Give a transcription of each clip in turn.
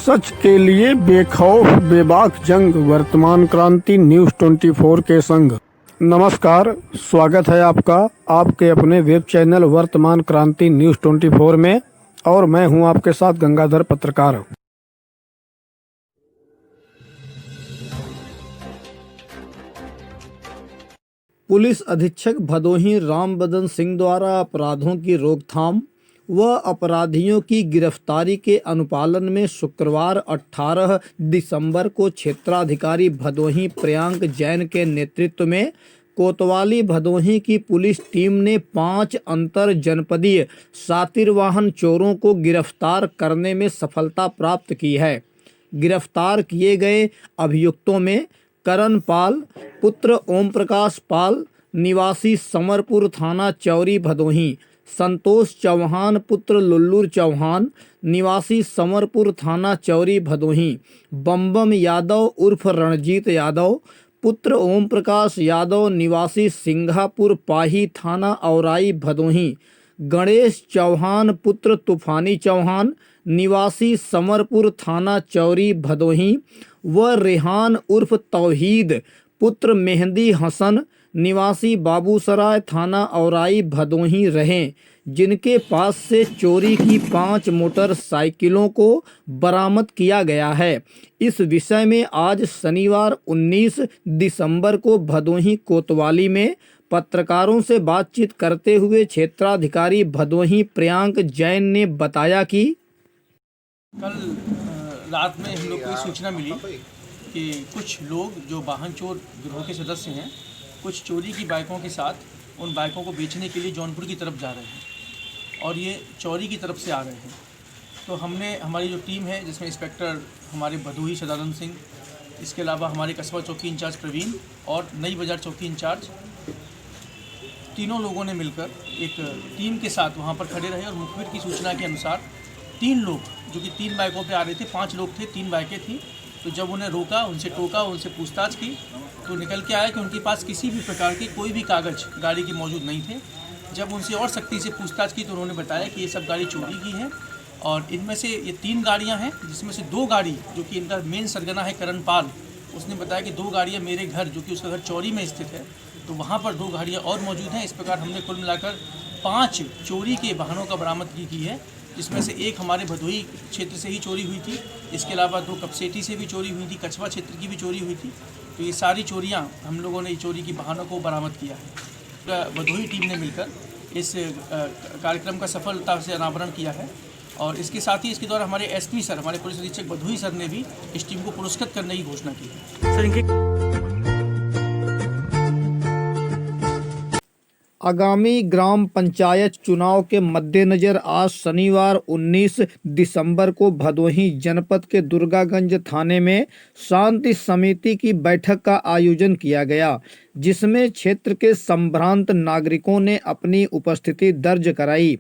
सच के लिए बेखौफ बेबाक जंग, वर्तमान क्रांति न्यूज़ 24 के संग। नमस्कार, स्वागत है आपका आपके अपने वेब चैनल वर्तमान क्रांति न्यूज़ 24 में, और मैं हूं आपके साथ गंगाधर पत्रकार। पुलिस अधीक्षक भदोही रामबदन सिंह द्वारा अपराधों की रोकथाम व अपराधियों की गिरफ्तारी के अनुपालन में शुक्रवार 18 दिसंबर को क्षेत्राधिकारी भदोही प्रियांक जैन के नेतृत्व में कोतवाली भदोही की पुलिस टीम ने 5 अंतर जनपदीय सातिर वाहन चोरों को गिरफ्तार करने में सफलता प्राप्त की है। गिरफ्तार किए गए अभियुक्तों में करण पाल पुत्र ओम प्रकाश पाल निवासी समरपुर थाना चौरी भदोही, संतोष चौहान पुत्र लुल्लूर चौहान निवासी समरपुर थाना चौरी भदोही, बम्बम यादव उर्फ रणजीत यादव पुत्र ओम प्रकाश यादव निवासी सिंघापुर पाही थाना औराई भदोही, गणेश चौहान पुत्र तूफानी चौहान निवासी समरपुर थाना चौरी भदोही व रेहान उर्फ तौहीद पुत्र मेहंदी हसन निवासी बाबूसराय थाना औराई भदोही रहे, जिनके पास से चोरी की 5 मोटरसाइकिलों को बरामद किया गया है। इस विषय में आज शनिवार 19 दिसंबर को भदोही कोतवाली में पत्रकारों से बातचीत करते हुए क्षेत्राधिकारी भदोही प्रियांक जैन ने बताया कि कल रात में हम लोग को सूचना मिली कि कुछ लोग जो वाहन चोर गिरोह के सदस्य हैं, कुछ चोरी की बाइकों के साथ उन बाइकों को बेचने के लिए जौनपुर की तरफ जा रहे हैं और ये चौरी की तरफ से आ रहे हैं। तो हमने हमारी जो टीम है, जिसमें इंस्पेक्टर हमारे भदोही सदानंद सिंह, इसके अलावा हमारे कस्बा चौकी इंचार्ज प्रवीण और नई बाज़ार चौकी इंचार्ज, तीनों लोगों ने मिलकर एक टीम के साथ वहाँ पर खड़े रहे और मुखबिर की सूचना के अनुसार 3 लोग जो कि 3 बाइकों पे आ रहे थे, 5 लोग थे, 3 बाइकें थी। तो जब उन्हें रोका, उनसे टोका, उनसे पूछताछ की तो निकल के आया कि उनके पास किसी भी प्रकार के कोई भी कागज़ गाड़ी के मौजूद नहीं थे। जब उनसे और सख्ती से पूछताछ की तो उन्होंने बताया कि ये सब गाड़ी चोरी की है और इनमें से ये 3 गाड़ियाँ हैं, जिसमें से 2 गाड़ी जो कि इनका मेन सरगना है करण पाल, उसने बताया कि 2 गाड़ियाँ मेरे घर, जो कि उसका घर चौरी में स्थित है, तो वहाँ पर 2 गाड़ियाँ और मौजूद हैं। इस प्रकार हमने कुल मिलाकर 5 चोरी के वाहनों का बरामदगी की है, जिसमें से एक हमारे भदोही क्षेत्र से ही चोरी हुई थी। इसके अलावा 2 कपसेटी से भी चोरी हुई थी, कछवा क्षेत्र की भी चोरी हुई थी। तो ये सारी चोरियां हम लोगों ने चोरी की वाहनों को बरामद किया है। भदोही टीम ने मिलकर इस कार्यक्रम का सफलता से अनावरण किया है और इसके साथ ही इसके द्वारा हमारे एसपी सर, हमारे पुलिस अधीक्षक भदोही सर ने भी इस टीम को पुरस्कृत करने की घोषणा की है। सर, इनके आगामी ग्राम पंचायत चुनाव के मद्देनजर आज शनिवार 19 दिसंबर को भदोही जनपद के दुर्गागंज थाने में शांति समिति की बैठक का आयोजन किया गया, जिसमें क्षेत्र के संभ्रांत नागरिकों ने अपनी उपस्थिति दर्ज कराई।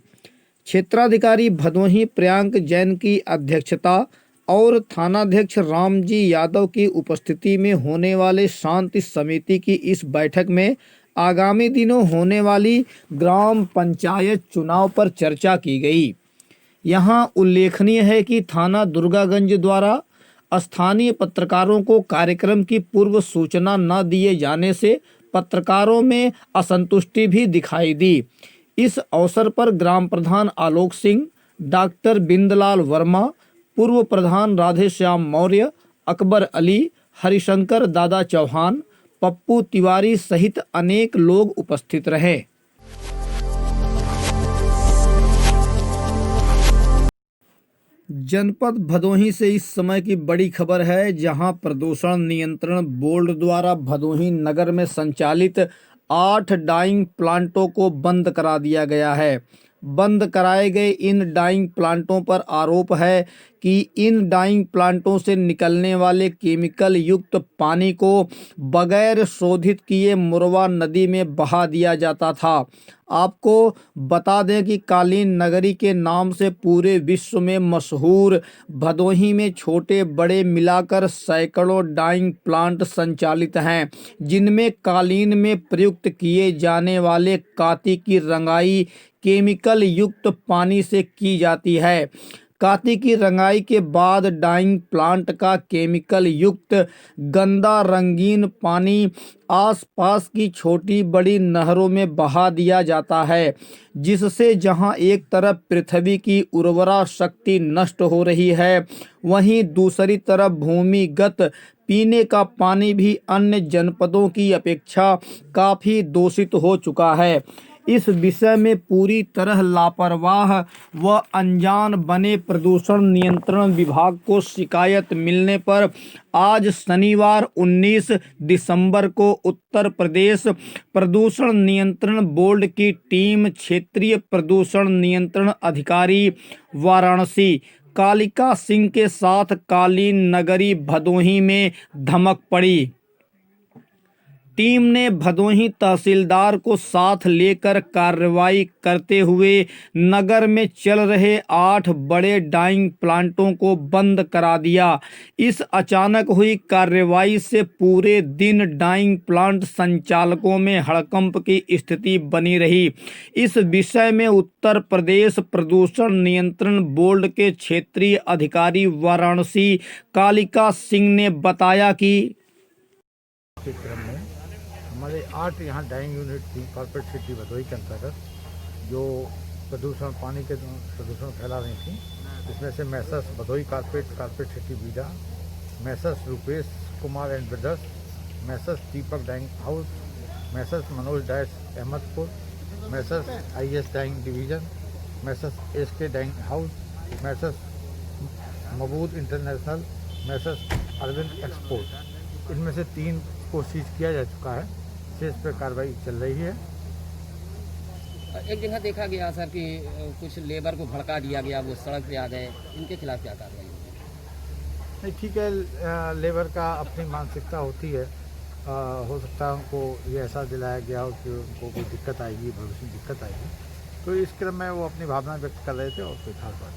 क्षेत्राधिकारी भदोही प्रियांक जैन की अध्यक्षता और थानाध्यक्ष रामजी यादव की उपस्थिति में होने वाले शांति समिति की इस बैठक में आगामी दिनों होने वाली ग्राम पंचायत चुनाव पर चर्चा की गई। यहाँ उल्लेखनीय है कि थाना दुर्गागंज द्वारा स्थानीय पत्रकारों को कार्यक्रम की पूर्व सूचना न दिए जाने से पत्रकारों में असंतुष्टि भी दिखाई दी। इस अवसर पर ग्राम प्रधान आलोक सिंह, डॉक्टर बिंदलाल वर्मा, पूर्व प्रधान राधेश्याम मौर्य, अकबर अली, हरिशंकर दादा चौहान, पप्पू तिवारी सहित अनेक लोग उपस्थित रहे। जनपद भदोही से इस समय की बड़ी खबर है, जहां प्रदूषण नियंत्रण बोर्ड द्वारा भदोही नगर में संचालित 8 डाइंग प्लांटों को बंद करा दिया गया है। बंद कराए गए इन डाइंग प्लांटों पर आरोप है कि इन डाइंग प्लांटों से निकलने वाले केमिकल युक्त पानी को बगैर शोधित किए मुरवा नदी में बहा दिया जाता था। आपको बता दें कि कालीन नगरी के नाम से पूरे विश्व में मशहूर भदोही में छोटे बड़े मिलाकर सैकड़ों डाइंग प्लांट संचालित हैं, जिनमें कालीन में प्रयुक्त किए जाने वाले काती की रंगाई केमिकल युक्त पानी से की जाती है। काती की रंगाई के बाद डाइंग प्लांट का केमिकल युक्त गंदा रंगीन पानी आसपास की छोटी बड़ी नहरों में बहा दिया जाता है, जिससे जहां एक तरफ पृथ्वी की उर्वरा शक्ति नष्ट हो रही है, वहीं दूसरी तरफ भूमिगत पीने का पानी भी अन्य जनपदों की अपेक्षा काफ़ी दूषित हो चुका है। इस विषय में पूरी तरह लापरवाह व अनजान बने प्रदूषण नियंत्रण विभाग को शिकायत मिलने पर आज शनिवार 19 दिसंबर को उत्तर प्रदेश प्रदूषण नियंत्रण बोर्ड की टीम क्षेत्रीय प्रदूषण नियंत्रण अधिकारी वाराणसी कालिका सिंह के साथ कालीन नगरी भदोही में धमक पड़ी। टीम ने भदोही तहसीलदार को साथ लेकर कार्रवाई करते हुए नगर में चल रहे 8 बड़े डाइंग प्लांटों को बंद करा दिया। इस अचानक हुई कार्रवाई से पूरे दिन डाइंग प्लांट संचालकों में हड़कंप की स्थिति बनी रही। इस विषय में उत्तर प्रदेश प्रदूषण नियंत्रण बोर्ड के क्षेत्रीय अधिकारी वाराणसी कालिका सिंह ने बताया कि हमारे 8 यहाँ डाइंग यूनिट थी कॉर्पोरेट सिटी भदोही के अंतर्गत, जो प्रदूषण पानी के प्रदूषण फैला रही थी। इसमें से Messrs Bhadohi corporate city BIDA, Messrs Rupesh Kumar and brothers, Messrs Deepak dyeing house, Messrs Manoj dyes Ahmadpur, Messrs IS dyeing division, Messrs SK dyeing house, Messrs Mabood international, Messrs Arvind export, इनमें से 3 को सीज किया जा चुका है। शेष पर कार्रवाई चल रही है। एक जगह देखा गया सर कि कुछ लेबर को भड़का दिया गया, वो सड़क पे आ गए, इनके खिलाफ क्या कार्रवाई होगी? नहीं, ठीक है, लेबर का अपनी मानसिकता होती है। हो सकता है उनको ये एहसास दिलाया गया हो कि उनको कोई दिक्कत आएगी, भविष्य में दिक्कत आएगी, तो इस क्रम में वो अपनी भावना व्यक्त कर रहे थे और कोई खास बात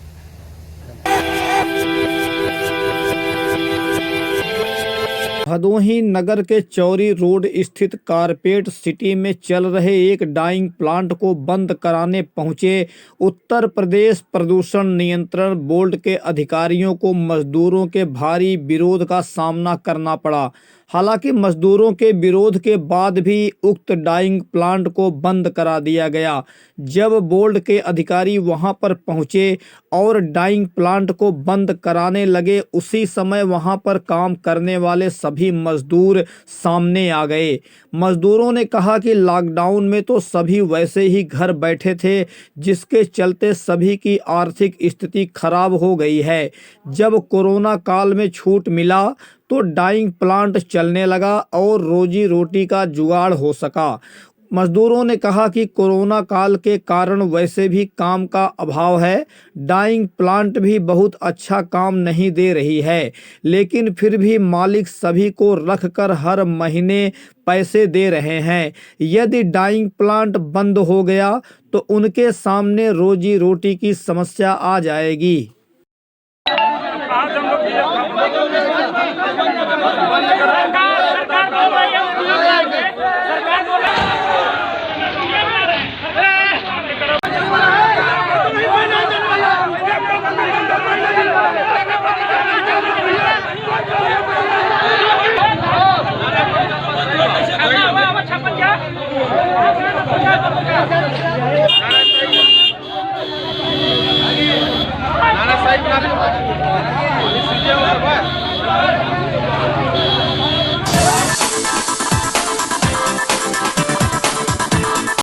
भदोही नगर के चौरी रोड स्थित कारपेट सिटी में चल रहे एक डाइंग प्लांट को बंद कराने पहुंचे उत्तर प्रदेश प्रदूषण नियंत्रण बोर्ड के अधिकारियों को मजदूरों के भारी विरोध का सामना करना पड़ा। हालांकि मजदूरों के विरोध के बाद भी उक्त डाइंग प्लांट को बंद करा दिया गया। जब बोर्ड के अधिकारी वहां पर पहुंचे और डाइंग प्लांट को बंद कराने लगे, उसी समय वहां पर काम करने वाले सभी मजदूर सामने आ गए। मजदूरों ने कहा कि लॉकडाउन में तो सभी वैसे ही घर बैठे थे, जिसके चलते सभी की आर्थिक स्थिति खराब हो गई है। जब कोरोना काल में छूट मिला तो डाइंग प्लांट चलने लगा और रोजी रोटी का जुगाड़ हो सका। मजदूरों ने कहा कि कोरोना काल के कारण वैसे भी काम का अभाव है, डाइंग प्लांट भी बहुत अच्छा काम नहीं दे रही है, लेकिन फिर भी मालिक सभी को रखकर हर महीने पैसे दे रहे हैं। यदि डाइंग प्लांट बंद हो गया तो उनके सामने रोजी रोटी की समस्या आ जाएगी।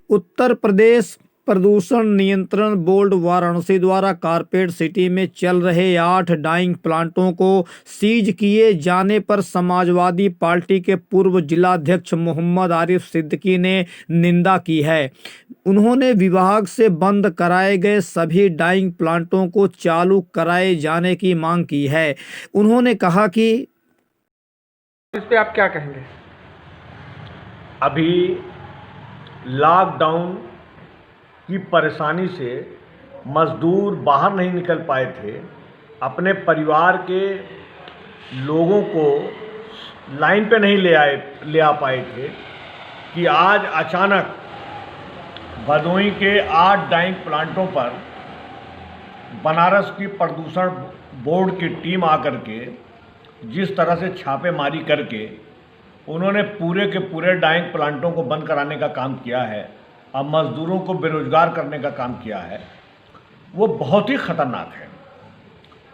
उत्तर प्रदेश प्रदूषण नियंत्रण बोर्ड वाराणसी द्वारा कारपेट सिटी में चल रहे 8 डाइंग प्लांटों को सीज किए जाने पर समाजवादी पार्टी के पूर्व जिलाध्यक्ष मोहम्मद आरिफ सिद्दीकी ने निंदा की है। उन्होंने विभाग से बंद कराए गए सभी डाइंग प्लांटों को चालू कराए जाने की मांग की है। उन्होंने कहा कि इस पे आप क्या कहेंगे? अभी लॉकडाउन की परेशानी से मज़दूर बाहर नहीं निकल पाए थे, अपने परिवार के लोगों को लाइन पे नहीं ले आ पाए थे कि आज अचानक भदोही के 8 डाइंग प्लांटों पर बनारस की प्रदूषण बोर्ड की टीम आकर के जिस तरह से छापेमारी करके उन्होंने पूरे के पूरे डाइंग प्लांटों को बंद कराने का काम किया है, अब मज़दूरों को बेरोजगार करने का काम किया है, वो बहुत ही ख़तरनाक है।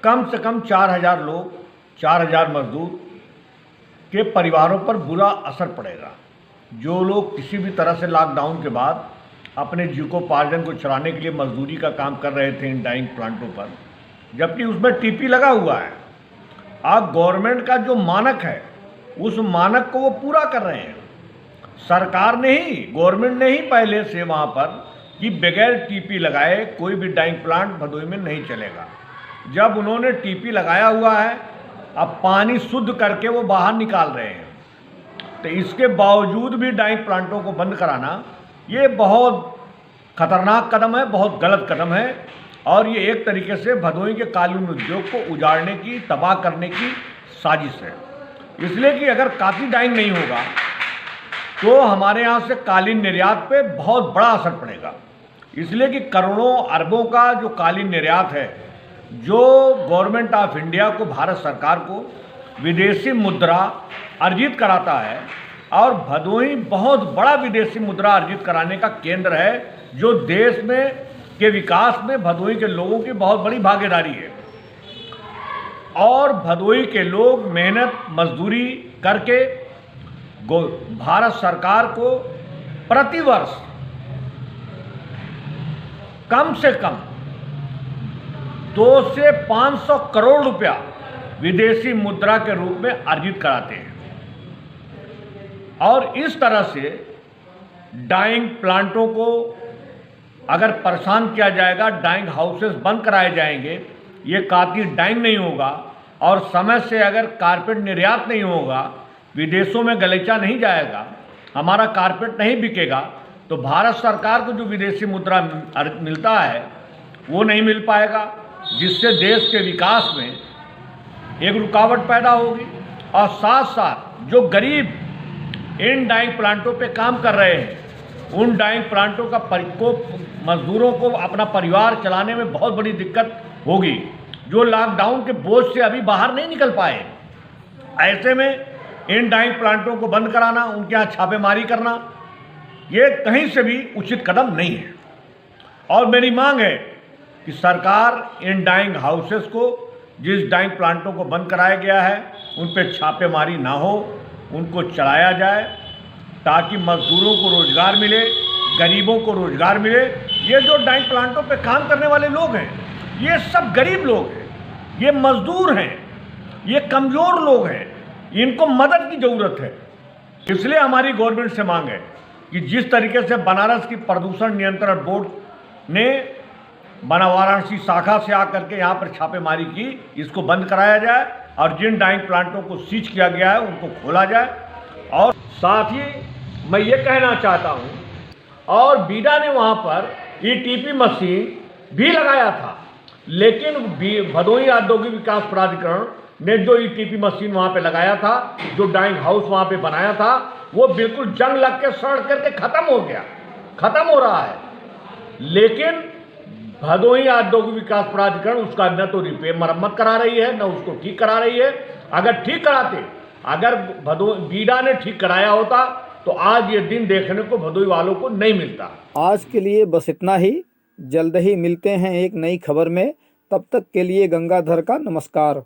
कम से कम 4000 लोग, 4000 मजदूर के परिवारों पर बुरा असर पड़ेगा। जो लोग किसी भी तरह से लॉकडाउन के बाद अपने जीविकोपार्जन को चलाने के लिए मजदूरी का काम कर रहे थे इन डाइंग प्लांटों पर, जबकि उसमें टीपी लगा हुआ है। अब गवर्नमेंट का जो मानक है उस मानक को वो पूरा कर रहे हैं। सरकार ने ही, गवर्नमेंट ने ही पहले से वहाँ पर कि बगैर टीपी लगाए कोई भी डाइंग प्लांट भदोही में नहीं चलेगा। जब उन्होंने टीपी लगाया हुआ है, अब पानी शुद्ध करके वो बाहर निकाल रहे हैं, तो इसके बावजूद भी डाइंग प्लांटों को बंद कराना ये बहुत खतरनाक कदम है, बहुत गलत कदम है। और ये एक तरीके से भदोही के कालीन उद्योग को उजाड़ने की, तबाह करने की साजिश है। इसलिए कि अगर काफी डाइंग नहीं होगा तो हमारे यहाँ से कालीन निर्यात पे बहुत बड़ा असर पड़ेगा। इसलिए कि करोड़ों अरबों का जो कालीन निर्यात है, जो गवर्नमेंट ऑफ इंडिया को, भारत सरकार को विदेशी मुद्रा अर्जित कराता है, और भदोही बहुत बड़ा विदेशी मुद्रा अर्जित कराने का केंद्र है, जो देश में के विकास में भदोही के लोगों की बहुत बड़ी भागीदारी है। और भदोही के लोग मेहनत मजदूरी करके भारत सरकार को प्रतिवर्ष कम से कम 200 से 500 करोड़ रुपया विदेशी मुद्रा के रूप में अर्जित कराते हैं। और इस तरह से डाइंग प्लांटों को अगर परेशान किया जाएगा, डाइंग हाउसेस बंद कराए जाएंगे, ये काफी डाइंग नहीं होगा, और समय से अगर कारपेट निर्यात नहीं होगा, विदेशों में गलीचा नहीं जाएगा, हमारा कारपेट नहीं बिकेगा, तो भारत सरकार को जो विदेशी मुद्रा मिलता है वो नहीं मिल पाएगा, जिससे देश के विकास में एक रुकावट पैदा होगी। और साथ साथ जो गरीब इन डाइंग प्लांटों पे काम कर रहे हैं, उन डाइंग प्लांटों का मजदूरों को अपना परिवार चलाने में बहुत बड़ी दिक्कत होगी, जो लॉकडाउन के बोझ से अभी बाहर नहीं निकल पाए। ऐसे में इन डाइंग प्लांटों को बंद कराना, उनके यहाँ छापेमारी करना, ये कहीं से भी उचित कदम नहीं है। और मेरी मांग है कि सरकार इन डाइंग हाउसेस को, जिस डाइंग प्लांटों को बंद कराया गया है, उन पर छापेमारी ना हो, उनको चलाया जाए, ताकि मजदूरों को रोजगार मिले, गरीबों को रोजगार मिले। ये जो डाइंग प्लांटों पे काम करने वाले लोग हैं, ये सब गरीब लोग हैं, ये मजदूर हैं, ये कमज़ोर लोग हैं, इनको मदद की ज़रूरत है। इसलिए हमारी गवर्नमेंट से मांग है कि जिस तरीके से बनारस की प्रदूषण नियंत्रण बोर्ड ने वाराणसी शाखा से आकर के यहाँ पर छापेमारी की, इसको बंद कराया जाए, और जिन डाइंग प्लांटों को सीज किया गया है उनको खोला जाए। और साथ ही मैं ये कहना चाहता हूँ, और बीडा ने वहाँ पर ईटीपी मशीन भी लगाया था, लेकिन भदोही औद्योगिक विकास प्राधिकरण ने जो ईटीपी मशीन वहाँ पे लगाया था, जो डाइंग हाउस वहाँ पे बनाया था, वो बिल्कुल जंग लग के सड़ करके ख़त्म हो गया, ख़त्म हो रहा है। लेकिन भदोही औद्योगिक विकास प्राधिकरण उसका न तो रिपेयर मरम्मत करा रही है, न उसको ठीक करा रही है। अगर ठीक कराते, अगर बीडा ने ठीक कराया होता तो आज ये दिन देखने को भदोही वालों को नहीं मिलता। आज के लिए बस इतना ही। जल्द ही मिलते हैं एक नई खबर में। तब तक के लिए गंगाधर का नमस्कार।